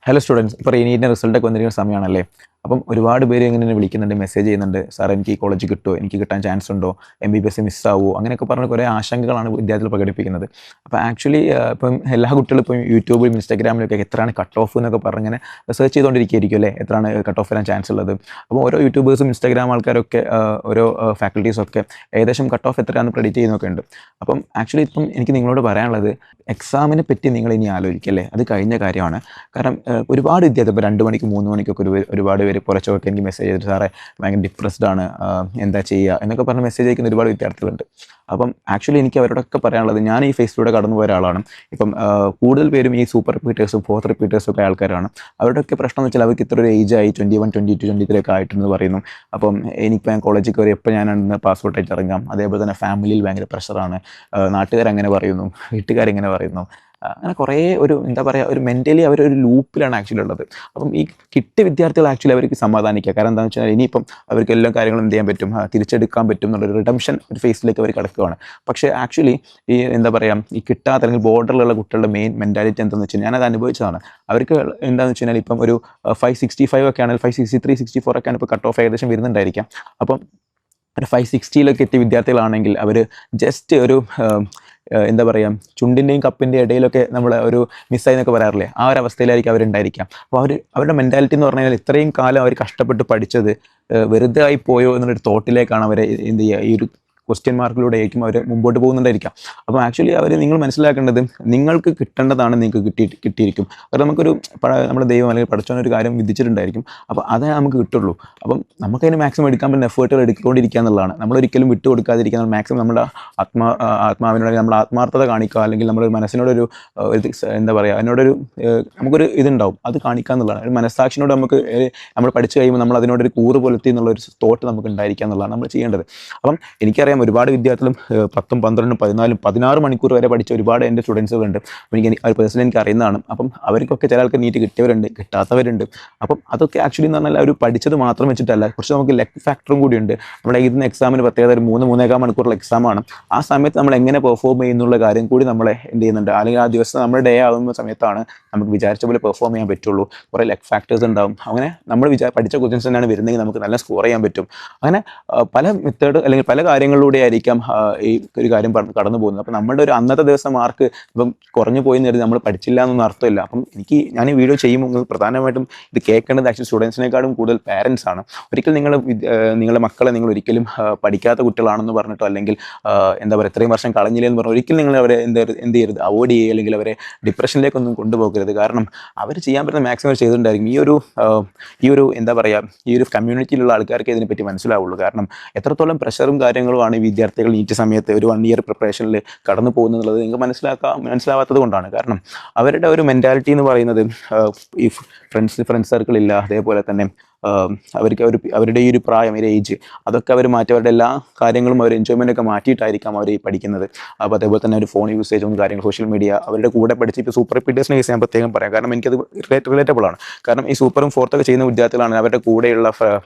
Hello students, ഇപ്പോൾ റീനീറ്റിൻ്റെ റിസൾട്ടൊക്കെ വന്നിരിക്കുന്ന സമയമാണല്ലേ. അപ്പം ഒരുപാട് പേര് ഇങ്ങനെ വിളിക്കുന്നുണ്ട്, മെസ്സേജ് ചെയ്യുന്നുണ്ട്. സാർ എനിക്ക് ഈ കോളേജ് കിട്ടുമോ, എനിക്ക് കിട്ടാൻ ചാൻസ് ഉണ്ടോ, MBBS മിസ്സാവുമോ, അങ്ങനെയൊക്കെ പറഞ്ഞ കുറേ ആശങ്കകളാണ് വിദ്യാർത്ഥികൾ പ്രകടിപ്പിക്കുന്നത്. അപ്പോൾ ആക്ച്വലി ഇപ്പം എല്ലാ കുട്ടികളും ഇപ്പം യൂട്യൂബിലും ഇൻസ്റ്റാഗ്രാമിലൊക്കെ എത്രയാണ് കട്ട് ഓഫ് എന്നൊക്കെ പറഞ്ഞ് ഇങ്ങനെ സെർച്ച് ചെയ്തുകൊണ്ടിരിക്കുകയായിരിക്കും അല്ലേ, എത്രയാണ് കട്ട് ഓഫ് വരാൻ ചാൻസ് ഉള്ളത്. അപ്പോൾ ഓരോ യൂട്യൂബേഴ്സും ഇൻസ്റ്റാഗ്രാം ആൾക്കാരൊക്കെ ഓരോ ഫാക്കൽറ്റീസൊക്കെ ഏകദേശം കട്ട് ഓഫ് എത്രയാണെന്ന് പ്രെഡിക്റ്റ് ചെയ്യുന്നൊക്കെ ഉണ്ട്. അപ്പം ആക്ച്വലി ഇപ്പം എനിക്ക് നിങ്ങളോട് പറയാനുള്ളത്, എക്സാമിനെ പറ്റി നിങ്ങൾ ഇനി ആലോചിക്കല്ലേ, അത് കഴിഞ്ഞ കാര്യമാണ്. കാരണം ഒരുപാട് വിദ്യാർത്ഥി ഇപ്പോൾ 2 മണിക്ക് 3 മണിക്കൊക്കെ ഒരുപാട് പേര് പുറച്ചൊക്കെ എനിക്ക് മെസ്സേജ് ചെയ്തിട്ട് സാറേ ഭയങ്കര ഡിപ്രസ്ഡ് ആണ്, എന്താ ചെയ്യുക എന്നൊക്കെ പറഞ്ഞ് മെസ്സേജ് അയക്കുന്ന ഒരുപാട് വിദ്യാർത്ഥികളുണ്ട്. അപ്പം ആക്ച്വലി എനിക്ക് അവരോടൊക്കെ പറയാനുള്ളത്, ഞാൻ ഈ ഫേസിലൂടെ കടന്നു പോയ ഒരാളാണ്. ഇപ്പം കൂടുതൽ പേരും ഈ സൂപ്പർ റിപ്പീറ്റേഴ്സും ഫോർത്ത് റിപ്പീറ്റേഴ്സും ഒക്കെ ആൾക്കാരാണ്. അവരുടെയൊക്കെ പ്രശ്നം എന്ന് വെച്ചാൽ അവർക്ക് ഇത്ര ഒരു ഏജായി 21, 22, 23 ഒക്കെ ആയിട്ടെന്ന് പറയുന്നു. അപ്പം എനിയിപ്പോൾ ഞാൻ കോളേജിൽ കയറി എപ്പോൾ ഞാനാണ് പാസ്പോർട്ടായിട്ട് ഇറങ്ങാം. അതേപോലെ തന്നെ ഫാമിലിയിൽ ഭയങ്കര പ്രഷറാണ്, നാട്ടുകാരങ്ങനെ പറയുന്നു, വീട്ടുകാരെങ്ങനെ പറയുന്നു. അങ്ങനെ കുറേ ഒരു എന്താ പറയുക, ഒരു മെൻ്റലി അവരൊരു ലൂപ്പിലാണ് ആക്ച്വലി ഉള്ളത്. അപ്പം ഈ കിട്ടിയ വിദ്യാർത്ഥികൾ ആക്ച്വലി അവർക്ക് സമാധാനിക്കുക. കാരണം എന്താണെന്ന് വെച്ചാൽ ഇനിയിപ്പം അവർക്ക് എല്ലാ കാര്യങ്ങളും എന്ത് ചെയ്യാൻ പറ്റും, തിരിച്ചെടുക്കാൻ പറ്റും എന്നുള്ളൊരു റിഡംഷൻ ഒരു ഫേസിലേക്ക് അവർ കിടക്കുകയാണ്. പക്ഷേ ആക്ച്വലി ഈ എന്താ പറയുക, ഈ കിട്ടാത്ത അല്ലെങ്കിൽ ബോർഡറിലുള്ള കുട്ടികളുടെ മെയിൻ മെൻറ്റാലിറ്റി എന്താണെന്ന് വെച്ചാൽ ഞാനത് അനുഭവിച്ചതാണ്. അവർക്ക് എന്താണെന്ന് വെച്ച് കഴിഞ്ഞാൽ ഇപ്പം ഒരു 565 ഒക്കെ ആണെങ്കിൽ 563, 64 ഒക്കെയാണ് ഇപ്പോൾ കട്ട് ഓഫ് ഏകദേശം വരുന്നുണ്ടായിരിക്കാം. അപ്പം ഒരു 560 എത്തിയ വിദ്യാർത്ഥികളാണെങ്കിൽ അവർ ജസ്റ്റ് ഒരു എന്താ പറയുക, ചുണ്ടിൻ്റെയും കപ്പിൻ്റെയും ഇടയിലൊക്കെ നമ്മൾ ഒരു മിസ്സായി എന്നൊക്കെ പറയാറില്ലേ, ആ ഒരു അവസ്ഥയിലായിരിക്കും അവരുണ്ടായിരിക്കാം. അപ്പോൾ അവരുടെ മെൻറ്റാലിറ്റി എന്ന് പറഞ്ഞു കഴിഞ്ഞാൽ ഇത്രയും കാലം അവർ കഷ്ടപ്പെട്ട് പഠിച്ചത് വെറുതെ ആയി പോയോ എന്നുള്ളൊരു തോട്ടിലേക്കാണ് അവരെ എന്ത് ചെയ്യുക, ഈ ഒരു ക്വസ്റ്റ്യൻ മാർക്കിലൂടെ ആയിരിക്കും അവർ മുമ്പോട്ട് പോകുന്നുണ്ടായിരിക്കാം. അപ്പോൾ ആക്ച്വലി നിങ്ങൾ മനസ്സിലാക്കേണ്ടത്, നിങ്ങൾക്ക് കിട്ടേണ്ടതാണ് നിങ്ങൾക്ക് കിട്ടിയിരിക്കും. അത് നമുക്കൊരു നമ്മുടെ ദൈവം അല്ലെങ്കിൽ പഠിച്ചവനൊരു കാര്യം വിധിച്ചിട്ടുണ്ടായിരിക്കും. അപ്പോൾ അതേ നമുക്ക് കിട്ടുള്ളൂ. അപ്പം നമുക്കതിന് മാക്സിമം എടുക്കാൻ പറ്റുന്ന എഫേർട്ടുകൾ എടുത്തുകൊണ്ടിരിക്കുക എന്നുള്ളതാണ്. നമ്മളൊരിക്കലും വിട്ടു കൊടുക്കാതിരിക്കുക, മാക്സിമം നമ്മുടെ ആത്മാവിനോട് നമ്മൾ ആത്മാർത്ഥത കാണിക്കുക, അല്ലെങ്കിൽ നമ്മുടെ മനസ്സിനോടൊരു എന്താ പറയുക, അതിനോടൊരു നമുക്കൊരു ഇതുണ്ടാവും, അത് കാണിക്കുക എന്നുള്ളതാണ്. ഒരു മനസ്സാക്ഷിനോട് നമുക്ക് നമ്മൾ പഠിച്ചു കഴിയുമ്പോൾ നമ്മൾ അതിനോടൊരു കൂറ് പുലർത്തി എന്നുള്ളൊരു തോട്ട് നമുക്ക് ഉണ്ടായിരിക്കുക എന്നുള്ളതാണ് നമ്മൾ ചെയ്യേണ്ടത്. അപ്പം എനിക്കറിയാം ഒരുപാട് വിദ്യാർത്ഥികളും 10, 12, 14, 16 മണിക്കൂർ വരെ പഠിച്ച ഒരുപാട് എൻ്റെ സ്റ്റുഡൻസുകളുണ്ട്. അപ്പോൾ അവർ പേഴ്സണലി എനിക്ക് അറിയുന്നതാണ്. അപ്പം അവർക്കൊക്കെ ചില ആൾക്ക് നീറ്റ് കിട്ടിയവരുണ്ട്, കിട്ടാത്തവരുണ്ട്. അപ്പം അതൊക്കെ ആക്ച്വലി എന്ന് പറഞ്ഞാൽ അവർ പഠിച്ചത് മാത്രം വെച്ചിട്ടല്ല, കുറച്ച് നമുക്ക് ലക്ക് ഫാക്ടറും കൂടിയുണ്ട്. നമ്മുടെ എഴുതുന്ന എക്സാമിന് പ്രത്യേകത ഒരു 3-3.25 മണിക്കൂറുള്ള എക്സാമാണ്. ആ സമയത്ത് നമ്മൾ എങ്ങനെ പെർഫോം ചെയ്യുന്നുള്ള കാര്യം കൂടി നമ്മളെ എന്ത് ചെയ്യുന്നുണ്ട്, അല്ലെങ്കിൽ ആ ദിവസം നമ്മുടെ ഡേ ആകുന്ന സമയത്താണ് നമുക്ക് വിചാരിച്ച പോലെ പെർഫോം ചെയ്യാൻ പറ്റുള്ളൂ. കുറേ ലക്ക് ഫാക്ടേഴ്സ് ഉണ്ടാവും. അങ്ങനെ നമ്മൾ പഠിച്ച ക്വസ്റ്റ്യൻസ് തന്നെയാണ് വരുന്നതെങ്കിൽ നമുക്ക് നല്ല സ്കോർ ചെയ്യാൻ പറ്റും. അങ്ങനെ പല മെത്തേഡ് അല്ലെങ്കിൽ പല കാര്യങ്ങളിലൂടെ ആയിരിക്കാം ഈ ഒരു കാര്യം കടന്നു പോകുന്നത്. അപ്പം നമ്മുടെ ഒരു അന്നത്തെ ദിവസം മാർക്ക് ഇപ്പം കുറഞ്ഞു പോയി എന്ന് കരുതി നമ്മൾ പഠിച്ചില്ല എന്നൊന്നും അർത്ഥമില്ല. അപ്പം ഞാൻ ഈ വീഡിയോ ചെയ്യുമ്പോൾ പ്രധാനമായിട്ടും ഇത് കേൾക്കേണ്ടത് ആക്ച്വലി സ്റ്റുഡൻസിനേക്കാളും കൂടുതൽ പാരൻസ് ആണ്. ഒരിക്കലും നിങ്ങളുടെ മക്കളെ നിങ്ങൾ ഒരിക്കലും പഠിക്കാത്ത കുട്ടികളാണെന്ന് പറഞ്ഞിട്ടോ, അല്ലെങ്കിൽ എന്താ പറയുക ഇത്രയും വർഷം കളഞ്ഞില്ല എന്ന് പറഞ്ഞാൽ ഒരിക്കലും നിങ്ങൾ അവരെ എന്ത് ചെയ്യരുത്, അവോയ്ഡ് ചെയ്യുക, അല്ലെങ്കിൽ അവരെ ഡിപ്രഷനിലേക്കൊന്നും കൊണ്ടുപോകരുത്. കാരണം അവർ ചെയ്യാൻ പറ്റുന്ന മാക്സിമം ചെയ്തിട്ടുണ്ടായിരിക്കും. ഈ ഒരു എന്താ പറയുക, ഈ ഒരു കമ്മ്യൂണിറ്റിയിലുള്ള ആൾക്കാർക്ക് ഇതിനെപ്പറ്റി മനസ്സിലാവുള്ളൂ. കാരണം എത്രത്തോളം പ്രഷറും കാര്യങ്ങളുമാണ് ഈ വിദ്യാർത്ഥികൾ നീറ്റ് സമയത്ത് ഒരു 1 ഇയർ പ്രിപ്പറേഷനിൽ കടന്നു പോകുന്നുള്ളത് നിങ്ങൾക്ക് മനസ്സിലാവാത്തത് കൊണ്ടാണ്. കാരണം അവരുടെ ഒരു മെൻറ്റാലിറ്റി എന്ന് പറയുന്നത് ഈ ഫ്രണ്ട്സ് സർക്കിൾ ഇല്ല, അതേപോലെ തന്നെ അവർക്ക് അവരുടെ ഈ ഒരു പ്രായം, ഒരു ഏജ്, അതൊക്കെ അവർ മാറ്റി അവരുടെ എല്ലാ കാര്യങ്ങളും അവർ എൻജോയ്മെൻ്റ് ഒക്കെ മാറ്റിയിട്ടായിരിക്കാം അവർ പഠിക്കുന്നത്. അപ്പോൾ അതേപോലെ തന്നെ ഒരു ഫോൺ യൂസേജും കാര്യങ്ങൾ, സോഷ്യൽ മീഡിയ, അവരുടെ കൂടെ പഠിച്ച് ഇപ്പോൾ സൂപ്പർ റിപ്പീറ്റേഴ്സിനെ കേസ് ഞാൻ പ്രത്യേകം പറയാം. കാരണം എനിക്കത് റിലേറ്റബിൾ ആണ്. കാരണം ഈ സൂപ്പറും ഫോർത്തൊക്കെ ചെയ്യുന്ന വിദ്യാർത്ഥികളാണ് അവരുടെ കൂടെയുള്ള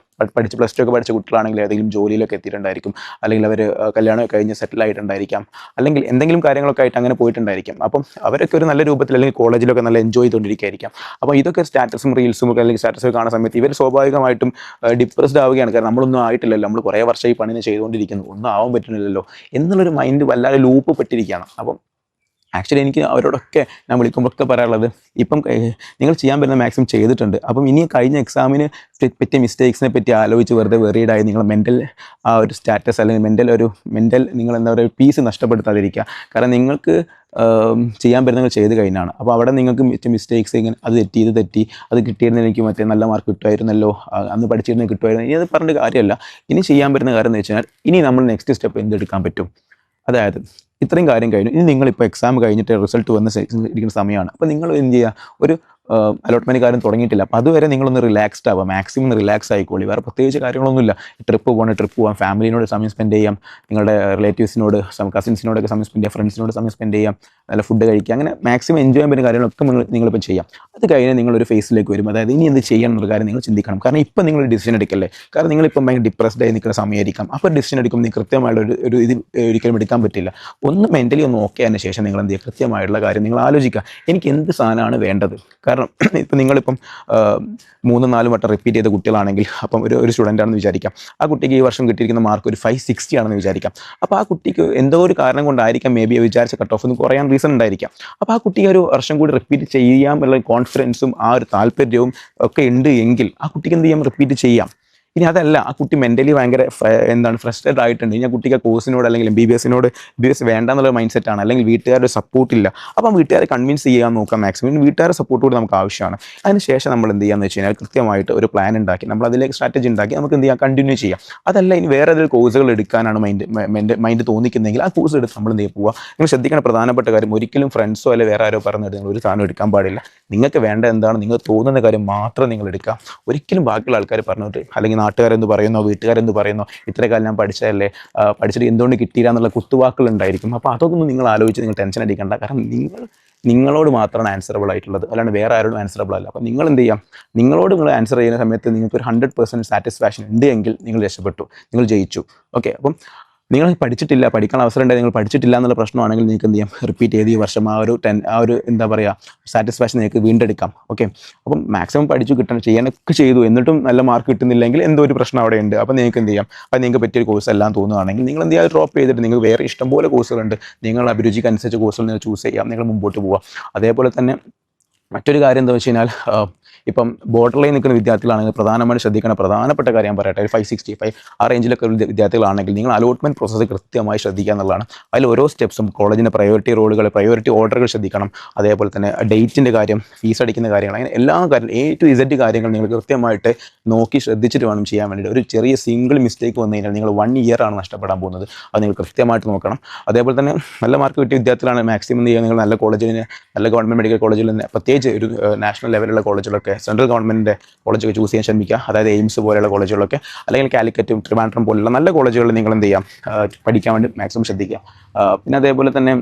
പഠിച്ച് +2 ഒക്കെ പഠിച്ച കുട്ടികളാണെങ്കിൽ ഏതെങ്കിലും ജോലിയിലൊക്കെ എത്തിയിട്ടുണ്ടായിരിക്കും, അല്ലെങ്കിൽ അവർ കല്യാണം കഴിഞ്ഞ് സെറ്റിൽ ആയിട്ടുണ്ടായിരിക്കാം, അല്ലെങ്കിൽ എന്തെങ്കിലും കാര്യങ്ങളൊക്കെ ആയിട്ട് അങ്ങനെ പോയിട്ടുണ്ടായിരിക്കും. അപ്പം അവരൊക്കെ ഒരു നല്ല രൂപത്തിൽ അല്ലെങ്കിൽ കോളേജിലൊക്കെ നല്ല എൻജോയ് ചെയ്തുകൊണ്ടിരിക്കുകയായിരിക്കും. അപ്പോൾ ഇതൊക്കെ സ്റ്റാറ്റസും റീൽസും ഒക്കെ അല്ലെങ്കിൽ സ്റ്റാറ്റസൊക്കെ കാണുന്ന സമയത്ത് ഇവർ സ്വാഭാവികമായിട്ടും ഡിപ്രസ്ഡ് ആവുകയാണ്. കാരണം നമ്മളൊന്നും ആയിട്ടില്ലല്ലോ, നമ്മൾ കുറേ വർഷം ഈ പണിനെ ചെയ്തുകൊണ്ടിരിക്കുന്നു, ഒന്നും ആവാൻ പറ്റുന്നില്ലല്ലോ എന്നുള്ളൊരു മൈൻഡ് വല്ലാതെ ലൂപ്പ് പെട്ടിരിക്കുകയാണ്. അപ്പം ആക്ച്വലി എനിക്ക് അവരോടൊക്കെ ഞാൻ വിളിക്കുമ്പോഴൊക്കെ പറയാനുള്ളത്, ഇപ്പം നിങ്ങൾ ചെയ്യാൻ പറ്റുന്ന മാക്സിമം ചെയ്തിട്ടുണ്ട്. അപ്പം ഇനി കഴിഞ്ഞ എക്സാമിന് പറ്റിയ മിസ്റ്റേക്സിനെ പറ്റി ആലോചിച്ച് വെറുതെ വെറീഡായി നിങ്ങൾ മെൻ്റൽ ആ ഒരു സ്റ്റാറ്റസ് അല്ലെങ്കിൽ മെൻ്റൽ നിങ്ങൾ എന്താ പറയുക പീസ് നഷ്ടപ്പെടുത്താതിരിക്കുക. കാരണം നിങ്ങൾക്ക് ചെയ്യാൻ പറ്റുന്ന ചെയ്ത് കഴിഞ്ഞാണ്. അപ്പോൾ അവിടെ നിങ്ങൾക്ക് മിസ്റ്റേക്സ് ഇങ്ങനെ അത് തെറ്റി അത് കിട്ടിയിരുന്നെങ്കിൽ എനിക്ക് മറ്റേ നല്ല മാർക്ക് കിട്ടുമായിരുന്നല്ലോ, അന്ന് പഠിച്ചിരുന്നത് കിട്ടുമായിരുന്നു, ഇനി അത് പറഞ്ഞിട്ട് കാര്യമല്ല. ഇനി ചെയ്യാൻ പറ്റുന്ന കാര്യം എന്ന് വെച്ച് കഴിഞ്ഞാൽ, ഇനി നമ്മൾ നെക്സ്റ്റ് സ്റ്റെപ്പ് എന്തെടുക്കാൻ പറ്റും, അതായത് ഇത്രയും കാര്യം കഴിഞ്ഞു, ഇനി നിങ്ങളിപ്പോൾ എക്സാം കഴിഞ്ഞിട്ട് റിസൾട്ട് വന്ന് ഇരിക്കുന്ന സമയമാണ്. അപ്പോൾ നിങ്ങൾ എന്ത് ചെയ്യുക, ഒരു അലോട്ട്മെൻറ്റ് കാര്യം തുടങ്ങിയിട്ടില്ല, അപ്പോൾ അതുവരെ നിങ്ങളൊന്ന് റിലാക്സ്ഡ് ആവുക, മാക്സിമം റിലാക്സ് ആയിക്കോളി. വേറെ പ്രത്യേകിച്ച് കാര്യങ്ങളൊന്നുമില്ല. ട്രിപ്പ് പോകാം, ഫാമിലിനോട് സമയം സ്പെൻഡ് ചെയ്യാം, നിങ്ങളുടെ റിലേറ്റീവ്സിനോട്, കസിൻസിനോടൊക്കെ സമയം സ്പെൻഡ് ചെയ്യാം, ഫ്രണ്ട്സിനോട് സമയം സ്പെൻഡ് ചെയ്യാം, നല്ല ഫുഡ് കഴിക്കുക, അങ്ങനെ മാക്സിമം എൻജോയ് ചെയ്യാൻ പറ്റുന്ന കാര്യങ്ങളൊക്കെ നിങ്ങളിപ്പോൾ ചെയ്യാം. അത് കഴിഞ്ഞ് നിങ്ങളൊരു ഫേസിലേക്ക് വരും, അതായത് ഇനി എന്ത് ചെയ്യണം എന്നുള്ള കാര്യം നിങ്ങൾ ചിന്തിക്കണം. കാരണം ഇപ്പം നിങ്ങൾ ഡിസിഷൻ എടുക്കല്ലേ, കാരണം നിങ്ങളിപ്പം ഭയങ്കര ഡിപ്രസ്ഡ് ആയി നിൽക്കുന്ന സമയമായിരിക്കാം. അപ്പോൾ ഡിസിഷൻ എടുക്കുമ്പോൾ നിങ്ങൾ കൃത്യമായിട്ട് ഒരു ഇത് ഒരിക്കലും എടുക്കാൻ പറ്റില്ല. ഒന്ന് മെൻ്റലി ഒന്ന് ഓക്കെ ആയതിനു ശേഷം നിങ്ങൾ എന്ത് ചെയ്യുക, കൃത്യമായിട്ടുള്ള കാര്യം നിങ്ങൾ ആലോചിക്കുക, എനിക്ക് എന്ത് സാധനമാണ് വേണ്ടത്. കാരണം ഇപ്പം നിങ്ങളിപ്പം 3-4 വട്ടം റിപ്പീറ്റ് ചെയ്ത കുട്ടികളാണെങ്കിൽ അപ്പം ഒരു സ്റ്റുഡൻ്റ് ആണെന്ന് വിചാരിക്കാം. ആ കുട്ടിക്ക് ഈ വർഷം കിട്ടിയിരിക്കുന്ന മാർക്ക് ഒരു 560 ആണെന്ന് വിചാരിക്കാം. അപ്പോൾ ആ കുട്ടിക്ക് എന്തോ ഒരു കാരണം കൊണ്ടായിരിക്കാം മേ ബി വിചാരിച്ച കട്ട് ഓഫ് ഒന്ന് കുറയാൻ റീസൺ ഉണ്ടായിരിക്കാം. അപ്പോൾ ആ കുട്ടിക്ക് ഒരു വർഷം കൂടി റിപ്പീറ്റ് ചെയ്യാമെന്നുള്ള കോൺഫിഡൻസും ആ ഒരു താല്പര്യവും ഒക്കെ ഉണ്ട് എങ്കിൽ ആ കുട്ടിക്ക് എന്ത് ചെയ്യാം, റിപ്പീറ്റ് ചെയ്യാം. ഇനി അതല്ല, ആ കുട്ടി മെൻ്റലി ഭയങ്കര ഫ്രസ്ട്രേറ്റഡ് ആയിട്ടുണ്ട്, ഇനി ആ കുട്ടിക്ക് കോഴ്സിനോട് അല്ലെങ്കിൽ MBBS വേണ്ട എന്നുള്ള മൈൻഡ് സെറ്റാണ്, അല്ലെങ്കിൽ വീട്ടുകാരുടെ സപ്പോർട്ടില്ല. അപ്പം വീട്ടുകാരെ കൺവിൻസ് ചെയ്യാൻ നോക്കാം മാക്സിമം. വീട്ടുകാരുടെ സപ്പോർട്ട് കൂടി നമുക്ക് ആവശ്യമാണ്. അതിനുശേഷം നമ്മൾ എന്ത് ചെയ്യാന്ന് വെച്ച് കഴിഞ്ഞാൽ കൃത്യമായിട്ട് ഒരു പ്ലാൻ ഉണ്ടാക്കി നമ്മൾ അതിലേക്ക് സ്ട്രാറ്റജി ഉണ്ടാക്കി നമുക്ക് എന്ത് ചെയ്യാം, കണ്ടിന്യൂ ചെയ്യാം. അതല്ല ഇനി വേറെ ഏതെങ്കിലും കോഴ്സുകൾ എടുക്കാനാണ് മൈൻഡ് തോന്നിക്കുന്നെങ്കിൽ ആ കോഴ്സ് എടുത്ത് നമ്മൾ എന്ത് ചെയ്യുക പോവുക. നിങ്ങൾ ശ്രദ്ധിക്കേണ്ട പ്രധാനപ്പെട്ട കാര്യം, ഒരിക്കലും ഫ്രണ്ട്സോ അല്ലെങ്കിൽ വേറെ ആരോ പറഞ്ഞിട്ട് നിങ്ങൾ ഒരു സാധനം എടുക്കാൻ പാടില്ല. നിങ്ങൾക്ക് വേണ്ട എന്താണ്, നിങ്ങൾ തോന്നുന്ന കാര്യം മാത്രം നിങ്ങൾ എടുക്കുക. ഒരിക്കലും ബാക്കിയുള്ള ആൾക്കാർ പറഞ്ഞിട്ട് അല്ലെങ്കിൽ നാട്ടുകാരെന്ത് പറയുന്നോ വീട്ടുകാരെന്ത് പറയുന്നോ, ഇത്ര കാലം ഞാൻ പഠിച്ചതല്ലേ, പഠിച്ചിട്ട് എന്തുകൊണ്ട് കിട്ടിയില്ല എന്നുള്ള കുത്തുവാക്കുകൾ ഉണ്ടായിരിക്കും. അപ്പോൾ അതൊന്നും നിങ്ങൾ ആലോചിച്ച് നിങ്ങൾ ടെൻഷൻ അടിക്കേണ്ട. കാരണം നിങ്ങളോട് മാത്രമാണ് ആൻസറബിൾ ആയിട്ടുള്ളത്, അല്ലാണ്ട് വേറെ ആരോടും ആൻസറബിൾ അല്ല. അപ്പോൾ നിങ്ങൾ എന്ത് ചെയ്യാം, നിങ്ങളോട് നിങ്ങൾ ആൻസർ ചെയ്യുന്ന സമയത്ത് നിങ്ങൾക്ക് ഒരു 100% സാറ്റിസ്ഫാക്ഷൻ ഉണ്ട് എങ്കിൽ നിങ്ങൾ രക്ഷപ്പെട്ടു, നിങ്ങൾ ജയിച്ചു. ഓക്കെ, അപ്പം നിങ്ങൾ പഠിച്ചിട്ടില്ല, പഠിക്കാൻ അവസരം ഉണ്ടെങ്കിൽ നിങ്ങൾ പഠിച്ചിട്ടില്ല എന്നുള്ള പ്രശ്നമാണെങ്കിൽ നിങ്ങൾക്ക് എന്ത് ചെയ്യാം, റിപ്പീറ്റ് ചെയ്ത് ഈ വർഷം ആ ഒരു എന്താ പറയുക സാറ്റിസ്ഫാക്ഷൻ നിങ്ങൾക്ക് വീണ്ടെടുക്കാം. ഓക്കെ, അപ്പം മാക്സിമം പഠിച്ചു ചെയ്യാനൊക്കെ ചെയ്തു, എന്നിട്ടും നല്ല മാർക്ക് കിട്ടുന്നില്ലെങ്കിൽ എന്തോ ഒരു പ്രശ്നം അവിടെ ഉണ്ട്. അപ്പം നിങ്ങൾക്ക് എന്ത് ചെയ്യാം, അപ്പം നിങ്ങൾക്ക് പറ്റിയൊരു കോഴ്സ് എല്ലാം തോന്നുകയാണെങ്കിൽ നിങ്ങൾ എന്ത് ചെയ്യുക, ഡ്രോപ്പ് ചെയ്തിട്ട് നിങ്ങൾ വേറെ ഇഷ്ടംപോലെ കോഴ്സുകളുണ്ട്, നിങ്ങൾ അഭിരുചിക്ക് അനുസരിച്ച് കോഴ്സുകൾ നിങ്ങൾ ചൂസ് ചെയ്യാം, നിങ്ങൾ മുമ്പോട്ട് പോവാം. അതേപോലെ തന്നെ മറ്റൊരു കാര്യം എന്താ വെച്ച് കഴിഞ്ഞാൽ, ഇപ്പം ബോർഡർ ലൈൻ നിൽക്കുന്ന വിദ്യാർത്ഥികളാണെങ്കിൽ പ്രധാനമായിട്ട് ശ്രദ്ധിക്കേണ്ട പ്രധാനപ്പെട്ട കാര്യം ഞാൻ പറയട്ടെ, 565 ആ റേഞ്ചിലൊക്കെ വിദ്യാർത്ഥികളാണെങ്കിൽ നിങ്ങൾ അലോട്ട്മെൻറ്റ് പ്രോസസ്സ് കൃത്യമായി ശ്രദ്ധിക്കുക എന്നുള്ളതാണ്. അതിൽ ഓരോ സ്റ്റെപ്സും കോളേജിൻ്റെ പ്രയോറിറ്റി ഓർഡറുകൾ ശ്രദ്ധിക്കണം. അതേപോലെ തന്നെ ഡേറ്റിൻ്റെ കാര്യം, ഫീസ് അടിക്കുന്ന കാര്യങ്ങൾ, അങ്ങനെ എല്ലാ കാര്യം A to Z കാര്യങ്ങൾ നിങ്ങൾ കൃത്യമായിട്ട് നോക്കി ശ്രദ്ധിച്ചിട്ട് വേണം ചെയ്യാൻ വേണ്ടിയിട്ട്. ഒരു ചെറിയ സിംഗിൾ മിസ്റ്റേക്ക് വന്നു കഴിഞ്ഞാൽ നിങ്ങൾ 1 ഇയർ ആണ് നഷ്ടപ്പെടാൻ പോകുന്നത്. അത് നിങ്ങൾ കൃത്യമായിട്ട് നോക്കണം. അതേപോലെ തന്നെ നല്ല മാർക്ക് കിട്ടിയ വിദ്യാർത്ഥികളാണ് മാക്സിമം ചെയ്യുക, നിങ്ങൾ നല്ല ഗവൺമെൻറ് മെഡിക്കൽ കോളേജിൽ തന്നെ, പ്രത്യേകിച്ച് ഒരു നാഷണൽ ലെവലുള്ള കോളേജിലൊക്കെ, സെൻട്രൽ ഗവൺമെൻറ്റിൻ്റെ കോളേജൊക്കെ ചൂസ് ചെയ്യാൻ ശ്രമിക്കുക. അതായത് എയിംസ് പോലെയുള്ള കോളേജുകളൊക്കെ, അല്ലെങ്കിൽ കാലിക്കറ്റും ട്രിവാൻഡ്രം പോലുള്ള നല്ല കോളേജുകളിൽ നിങ്ങൾ എന്ത് ചെയ്യാം, പഠിക്കാൻ വേണ്ടി മാക്സിമം ശ്രദ്ധിക്കുക. പിന്നെ അതേപോലെ തന്നെ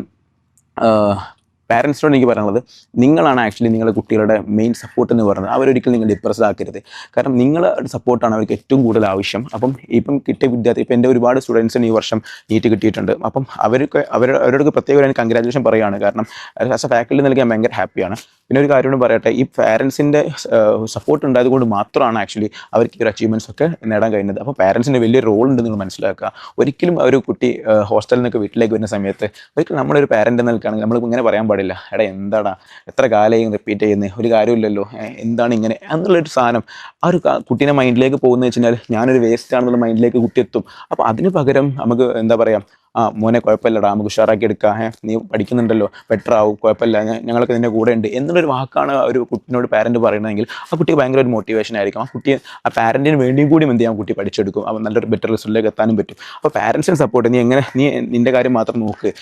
പാരൻസിനോട് എനിക്ക് പറയാനുള്ളത്, നിങ്ങളാണ് ആക്ച്വലി നിങ്ങളുടെ കുട്ടികളുടെ മെയിൻ സപ്പോർട്ട് എന്ന് പറയുന്നത്. അവരൊരിക്കലും നിങ്ങൾ ഡിപ്രസ്ഡ് ആക്കരുത്. കാരണം നിങ്ങളുടെ സപ്പോർട്ടാണ് അവർക്ക് ഏറ്റവും കൂടുതൽ ആവശ്യം. അപ്പം ഇപ്പം കിട്ടിയ വിദ്യാർത്ഥി, ഇപ്പം എൻ്റെ ഒരുപാട് സ്റ്റുഡൻസിന് ഈ വർഷം നീറ്റ് കിട്ടിയിട്ടുണ്ട്. അപ്പം അവരോട് പ്രത്യേകം കൺഗ്രാജുലേഷൻ പറയുകയാണ്. കാരണം ആസ് എ ഫാക്കൽറ്റി നൽകി ഞാൻ ഭയങ്കര ഹാപ്പിയാണ്. പിന്നെ ഒരു കാര്യം കൂടി പറയട്ടെ, ഈ പാരൻസിൻ്റെ സപ്പോർട്ട് ഉണ്ടായതുകൊണ്ട് മാത്രമാണ് ആക്ച്വലി അവർക്ക് ഈ ഒരു അച്ചീവ്മെൻറ്റ്സ് ഒക്കെ നേടാൻ കഴിയുന്നത്. അപ്പോൾ പാരൻസിൻ്റെ വലിയ റോൾ ഉണ്ട് നിങ്ങൾ മനസ്സിലാക്കുക. ഒരിക്കലും ഒരു കുട്ടി ഹോസ്റ്റലിൽ നിന്നൊക്കെ വീട്ടിലേക്ക് വരുന്ന സമയത്ത് ഒരിക്കലും നമ്മളൊരു പാരൻ്റ് നിൽക്കുകയാണെങ്കിൽ നമ്മൾ ഇങ്ങനെ പറയാൻ പാടില്ല, എടാ എന്താടാ എത്ര കാലം റിപ്പീറ്റ് ചെയ്യുന്നത്, ഒരു കാര്യമില്ലല്ലോ, എന്താണ് ഇങ്ങനെ എന്നുള്ളൊരു സാധനം ആ ഒരു കുട്ടീൻ്റെ മൈൻഡിലേക്ക് പോകുന്നത് വെച്ച് കഴിഞ്ഞാൽ ഞാനൊരു വേസ്റ്റ് ആണെന്നുള്ള മൈൻഡിലേക്ക് കുട്ടി എത്തും. അപ്പോൾ അതിന് പകരം നമുക്ക് എന്താ പറയുക, മോനെ കുഴപ്പമില്ലടാ, നമുക്ക് ഉഷാറാക്കി എടുക്കാം, നീ പഠിക്കുന്നുണ്ടല്ലോ, ബെറ്റർ ആവും, കുഴപ്പമില്ല, ഞങ്ങൾക്ക് നിൻ്റെ കൂടെ ഉണ്ട് എന്നുള്ളൊരു വാക്കാണ് ഒരു കുട്ടിനോട് പാരൻറ്റ് പറയുന്നതെങ്കിൽ ആ കുട്ടിക്ക് ഭയങ്കര ഒരു മോട്ടിവേഷൻ ആയിരിക്കും. ആ പാരൻറ്റിന് വേണ്ടിയും കൂടി എന്ത് ചെയ്യാം, കുട്ടി പഠിച്ചെടുക്കും. അപ്പോൾ നല്ലൊരു ബെറ്റർ റിസൾട്ടിലേക്ക് എത്താനും പറ്റും. അപ്പോൾ പാരൻസിന് സപ്പോർട്ട്, നീ നിൻ്റെ കാര്യം മാത്രം നോക്ക്,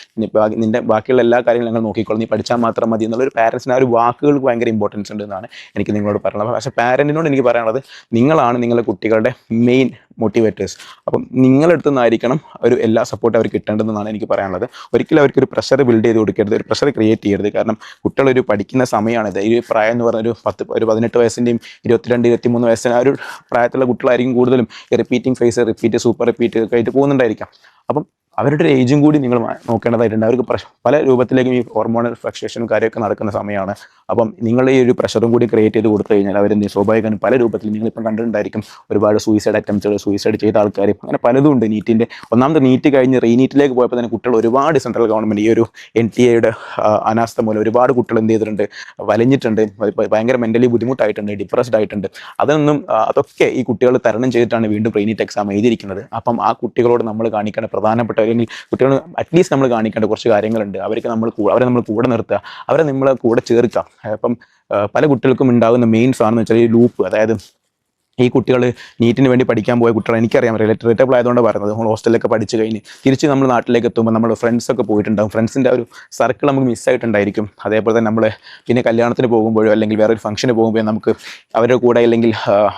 നിൻ്റെ ബാക്കിയുള്ള എല്ലാ കാര്യങ്ങളും ഞങ്ങൾ നോക്കിക്കോളും, നീ പഠിച്ചാൽ മാത്രം മതി എന്നുള്ളൊരു പാരൻസിന് ആ ഒരു വാക്കുകൾക്ക് ഭയങ്കര ഇമ്പോർട്ടൻസ് ഉണ്ട് എന്നാണ് എനിക്ക് നിങ്ങളോട് പറയുന്നത്. പക്ഷേ പാരൻറ്റിനോട് എനിക്ക് പറയാനുള്ളത്, നിങ്ങളാണ് നിങ്ങളുടെ കുട്ടികളുടെ മെയിൻ മോട്ടിവേറ്റേഴ്സ്. അപ്പം നിങ്ങളെടുത്തു നിന്നായിരിക്കണം എല്ലാ സപ്പോർട്ടും അവർക്ക് കിട്ടേണ്ടതെന്നാണ് എനിക്ക് പറയാനുള്ളത്. ഒരിക്കലും അവർക്കൊരു പ്രഷർ ബിൽഡ് ചെയ്ത് കൊടുക്കരുത്, ഒരു പ്രഷർ ക്രിയേറ്റ് ചെയ്യരുത്. കാരണം കുട്ടികളൊരു പഠിക്കുന്ന സമയമാണിത്. ഈ പ്രായം എന്ന് പറഞ്ഞ ഒരു 18 വയസ്സിൻ്റെയും 22-23 വയസ്സിന് ആ ഒരു പ്രായത്തിലുള്ള കുട്ടികളായിരിക്കും കൂടുതലും റിപ്പീറ്റിംഗ് റിപ്പീറ്റ് സൂപ്പർ റിപ്പീറ്റ് ഒക്കെ ആയിട്ട് പോകുന്നുണ്ടായിരിക്കാം. അപ്പം അവരുടെ ഒരു ഏജും കൂടി നിങ്ങൾ നോക്കേണ്ടതായിട്ടുണ്ട്. അവർക്ക് പല രൂപത്തിലേക്കും ഈ ഹോർമോണൽ ഫ്ലക്ച്വേഷനും കാര്യമൊക്കെ നടക്കുന്ന സമയമാണ്. അപ്പം നിങ്ങൾ ഈ ഒരു പ്രഷറും കൂടി ക്രിയേറ്റ് ചെയ്ത് കൊടുത്തു കഴിഞ്ഞാൽ അവരെന്ത് സ്വാഭാവികമായും പല രൂപത്തിൽ നിങ്ങളിപ്പം കണ്ടിട്ടുണ്ടായിരിക്കും. ഒരുപാട് സൂയിസൈഡ് അറ്റംപ്റ്റുകൾ, സൂയിസൈഡ് ചെയ്ത ആൾക്കാർ, അങ്ങനെ പലതും ഉണ്ട്. ഒന്നാമത്തെ നീറ്റ് കഴിഞ്ഞ് റീനീറ്റിലേക്ക് പോയപ്പോൾ തന്നെ കുട്ടികൾ ഒരുപാട് സെൻട്രൽ ഗവൺമെൻറ് ഈ ഒരു NTA അനാസ്ഥ മൂലം ഒരുപാട് കുട്ടികൾ എന്ത് ചെയ്തിട്ടുണ്ട്, വലിഞ്ഞിട്ടുണ്ട്, ഭയങ്കര മെൻ്റലി ബുദ്ധിമുട്ടായിട്ടുണ്ട്, ഡിപ്രസ്ഡ് ആയിട്ടുണ്ട്. അതൊക്കെ ഈ കുട്ടികൾ തരണം ചെയ്തിട്ടാണ് വീണ്ടും റീനീറ്റ് എക്സാം എഴുതിയിരിക്കുന്നത്. അപ്പം ആ കുട്ടികളോട് നമ്മൾ കാണിക്കേണ്ട പ്രധാനപ്പെട്ട, അല്ലെങ്കിൽ കുട്ടികൾ അറ്റ്ലീസ്റ്റ് നമ്മൾ കാണിക്കേണ്ട കുറച്ച് കാര്യങ്ങളുണ്ട്. അവരെ നമ്മൾ കൂടെ നിർത്തുക, അവരെ നമ്മളെ കൂടെ ചേർക്കുക. അപ്പം പല കുട്ടികൾക്കും ഉണ്ടാകുന്ന മെയിൻ സാധനം എന്ന് വെച്ചാൽ ഈ ലൂപ്പ്. അതായത് ഈ കുട്ടികൾ നീറ്റിന് വേണ്ടി പഠിക്കാൻ പോയ കുട്ടികൾ, എനിക്കറിയാം, റിലേറ്റബിൾ ആയതുകൊണ്ട് പറയുന്നത്, നമ്മൾ ഹോസ്റ്റലിലൊക്കെ പഠിച്ച് കഴിഞ്ഞ് തിരിച്ച് നമ്മൾ നാട്ടിലേക്ക് എത്തുമ്പോൾ നമ്മൾ ഫ്രണ്ട്സൊക്കെ പോയിട്ടുണ്ടാകും, ഫ്രണ്ട്സിൻ്റെ ഒരു സർക്കിൾ നമുക്ക് മിസ്സായിട്ടുണ്ടായിരിക്കും. അതേപോലെ തന്നെ നമ്മൾ പിന്നെ കല്യാണത്തിന് പോകുമ്പോഴോ അല്ലെങ്കിൽ വേറൊരു ഫംഗ്ഷന് പോകുമ്പോഴോ നമുക്ക് അവരുടെ കൂടെ അല്ലെങ്കിൽ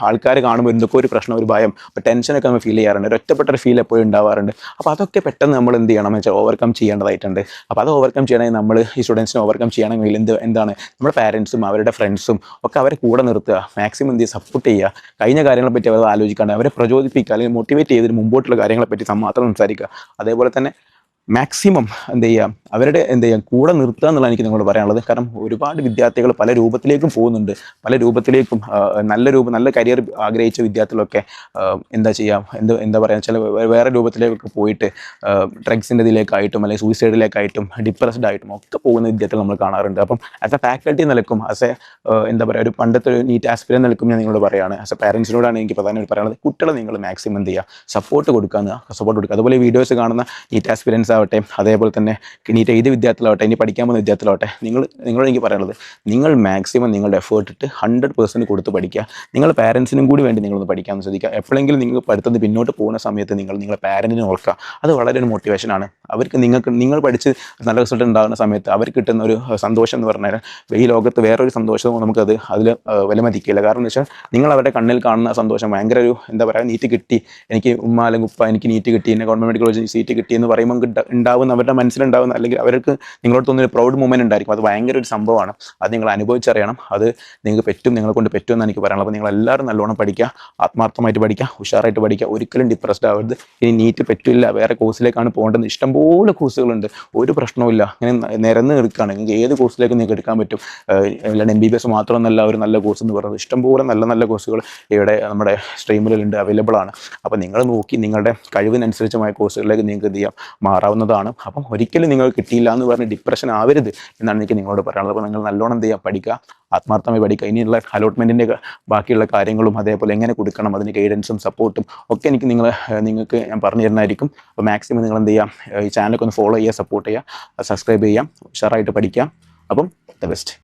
ആൾക്കാർ കാണുമ്പോൾ എന്തൊക്കെ ഒരു പ്രശ്നം, ഒരു ഭയം, ടെൻഷനൊക്കെ നമ്മൾ ഫീൽ ചെയ്യാറുണ്ട്, ഒരു ഒറ്റപ്പെട്ട ഒരു ഫീൽ എപ്പോഴും ഉണ്ടാവാറുണ്ട്. അപ്പോൾ അതൊക്കെ പെട്ടെന്ന് നമ്മൾ എന്ത് ചെയ്യണം എന്ന് വെച്ചാൽ ഓവർകം ചെയ്യേണ്ടതായിട്ടുണ്ട്. അപ്പോൾ അത് ഓവർകം ചെയ്യണമെങ്കിൽ നമ്മൾ ഈ സ്റ്റുഡൻസിനെ ഓവർകം ചെയ്യണമെങ്കിൽ എന്താണ് നമ്മുടെ പാരൻസും അവരുടെ ഫ്രണ്ട്സും ഒക്കെ അവരെ കൂടെ നിർത്തുക, മാക്സിമം എന്ത് ചെയ്യുക, സപ്പോർട്ട് ചെയ്യുക, കഴിഞ്ഞ കാര്യങ്ങളെപ്പറ്റി അവർ ആലോചിക്കാണ്ട് അവരെ പ്രചോദിപ്പിക്കുക, അല്ലെങ്കിൽ മോട്ടിവേറ്റ് ചെയ്തിട്ട് മുമ്പോട്ടുള്ള കാര്യങ്ങളെപ്പറ്റി മാത്രം സംസാരിക്കുക. അതേപോലെ തന്നെ മാക്സിമം എന്ത് ചെയ്യുക, അവരുടെ എന്ത് ചെയ്യുക, കൂടെ നിർത്തുക എന്നുള്ളതാണ് എനിക്ക് നിങ്ങളോട് പറയാനുള്ളത്. കാരണം ഒരുപാട് വിദ്യാർത്ഥികൾ പല രൂപത്തിലേക്കും പോകുന്നുണ്ട്, പല രൂപത്തിലേക്കും നല്ല കരിയർ ആഗ്രഹിച്ച വിദ്യാർത്ഥികളൊക്കെ എന്താ ചെയ്യുക, എന്താ പറയുക, ചില വേറെ രൂപത്തിലേക്കൊക്കെ പോയിട്ട് ഡ്രഗ്സിൻ്റെ ഇതിലേക്കായിട്ടും അല്ലെങ്കിൽ സൂയിസൈഡിലേക്കായിട്ടും ഡിപ്രസ്ഡ് ആയിട്ടും ഒക്കെ പോകുന്ന വിദ്യാർത്ഥികൾ നമ്മൾ കാണാറുണ്ട്. അപ്പം ആസ് എ ഫാക്കൽറ്റി നിലക്കും എന്താ പറയുക, ഒരു പണ്ടത്തെ ഒരു നീറ്റ് ആസ്പിരൻ്റ് നിലക്കും ഞാൻ നിങ്ങളോട് പറയുകയാണ്, ആസ് എ പാരൻസിനോടാണ് എനിക്ക് പ്രധാനമായിട്ട് പറയാനുള്ളത്, കുട്ടികളെ നിങ്ങൾ മാക്സിമം എന്ത് ചെയ്യുക, സപ്പോർട്ട് കൊടുക്കുക. അതുപോലെ ഈ വീഡിയോസ് കാണുന്ന നീറ്റ് ആസ്പിരൻസ് ആവട്ടെ, അതേപോലെ തന്നെ നീറ്റ് എഴുതിയ വിദ്യാർത്ഥികളാവട്ടെ, ഇനി പഠിക്കാൻ പോകുന്ന വിദ്യാർത്ഥികളാവട്ടെ, നിങ്ങളോട് എനിക്ക് പറയാനുള്ളത്, നിങ്ങൾ മാക്സിമം നിങ്ങളുടെ എഫേർട്ട് ഇട്ട് 100% കൊടുത്ത് പഠിക്കുക. നിങ്ങൾ പാരൻസിനും കൂടി വേണ്ടി നിങ്ങളൊന്ന് പഠിക്കാമെന്ന് ശ്രദ്ധിക്കുക. എപ്പോഴെങ്കിലും നിങ്ങൾ പഠിത്തത്തിൽ പിന്നോട്ട് പോകുന്ന സമയത്ത് നിങ്ങളുടെ പാരൻറ്റിനെ ഓർക്കുക. അത് വളരെ ഒരു മോട്ടിവേഷനാണ്. അവർക്ക് നിങ്ങൾ പഠിച്ച് നല്ല റിസൾട്ട് ഉണ്ടാകുന്ന സമയത്ത് അവർക്ക് കിട്ടുന്ന ഒരു സന്തോഷം എന്ന് പറഞ്ഞാൽ ഈ ലോകത്ത് വേറൊരു സന്തോഷവും നമുക്കത് അതിൽ വിലമതിക്കില്ല. കാരണം എന്ന് വെച്ചാൽ നിങ്ങൾ അവരുടെ കണ്ണിൽ കാണുന്ന സന്തോഷം ഭയങ്കര ഒരു എന്താ പറയുക, നീറ്റ് കിട്ടി, എനിക്ക് ഉമ്മ അല്ലെങ്കിൽ ഉപ്പ എനിക്ക് നീറ്റ് കിട്ടി, എന്നെ ഗവൺമെൻറ് മെഡിക്കൽ കോളേജിൽ സീറ്റ് കിട്ടി എന്ന് പറയുമ്പോൾ ഉണ്ടാവുന്ന അവരുടെ മനസ്സിലുണ്ടാവുന്ന, അല്ലെങ്കിൽ അവർക്ക് നിങ്ങളോട് തോന്നുന്ന പ്രൗഡ് മൂമെൻറ്റ് ഉണ്ടായിരിക്കും. അത് ഭയങ്കര ഒരു സംഭവമാണ്. അത് നിങ്ങൾ അനുഭവിച്ചറിയണം. അത് നിങ്ങൾക്ക് പറ്റും, നിങ്ങളെ കൊണ്ട് പറ്റുമെന്ന് എനിക്ക് പറയാനുള്ളത്. അപ്പോൾ നിങ്ങളെല്ലാവരും നല്ലോണം പഠിക്കുക, ആത്മാർത്ഥമായിട്ട് പഠിക്കുക, ഉഷാറായിട്ട് പഠിക്കുക, ഒരിക്കലും ഡിപ്രസ്ഡ് ആവരുത്. ഇനി നീറ്റ് പറ്റില്ല, വേറെ കോഴ്സിലേക്കാണ് പോകേണ്ടത്, ഇഷ്ടംപോലെ കോഴ്സുകളുണ്ട്, ഒരു പ്രശ്നവുമില്ല. അങ്ങനെ നിരന്ന് എടുക്കുകയാണ്, നിങ്ങൾക്ക് ഏത് കോഴ്സിലേക്ക് നിങ്ങൾക്ക് എടുക്കാൻ പറ്റും. അല്ലാണ്ട് MBBS മാത്രമൊന്നല്ല ഒരു നല്ല കോഴ്സ് എന്ന് പറയുന്നത്, ഇഷ്ടംപോലെ നല്ല നല്ല കോഴ്സുകൾ ഇവിടെ നമ്മുടെ സ്ട്രീമിലുണ്ട്, അവൈലബിൾ ആണ്. അപ്പോൾ നിങ്ങൾ നോക്കി നിങ്ങളുടെ കഴിവിനനുസരിച്ചുമായ കോഴ്സുകളിലേക്ക് നിങ്ങൾക്ക് എന്ത് ചെയ്യാം, മാറാവുന്നതാണ്. അപ്പം ഒരിക്കലും നിങ്ങൾ കിട്ടിയില്ല എന്ന് പറഞ്ഞ് ഡിപ്രഷൻ ആവരുത് എന്നാണ് എനിക്ക് നിങ്ങളോട് പറയാനുള്ളത്. അപ്പോൾ നിങ്ങൾ നല്ലോണം എന്ത് ചെയ്യുക, പഠിക്കുക, ആത്മാർത്ഥമായി പഠിക്കുക. ഇനിയുള്ള അലോട്ട്മെൻറ്റിൻ്റെ ബാക്കിയുള്ള കാര്യങ്ങളും അതേപോലെ എങ്ങനെ കൊടുക്കണം, അതിന് ഗൈഡൻസും സപ്പോർട്ടും ഒക്കെ നിങ്ങൾക്ക് ഞാൻ പറഞ്ഞു തരുന്നതായിരിക്കും. അപ്പോൾ മാക്സിമം നിങ്ങൾ എന്ത് ചെയ്യുക, ഈ ചാനലൊക്കെ ഒന്ന് ഫോളോ ചെയ്യുക, സപ്പോർട്ട് ചെയ്യുക, സബ്സ്ക്രൈബ് ചെയ്യുക, ഉഷാറായിട്ട് പഠിക്കുക. അപ്പം ദ ബെസ്റ്റ്.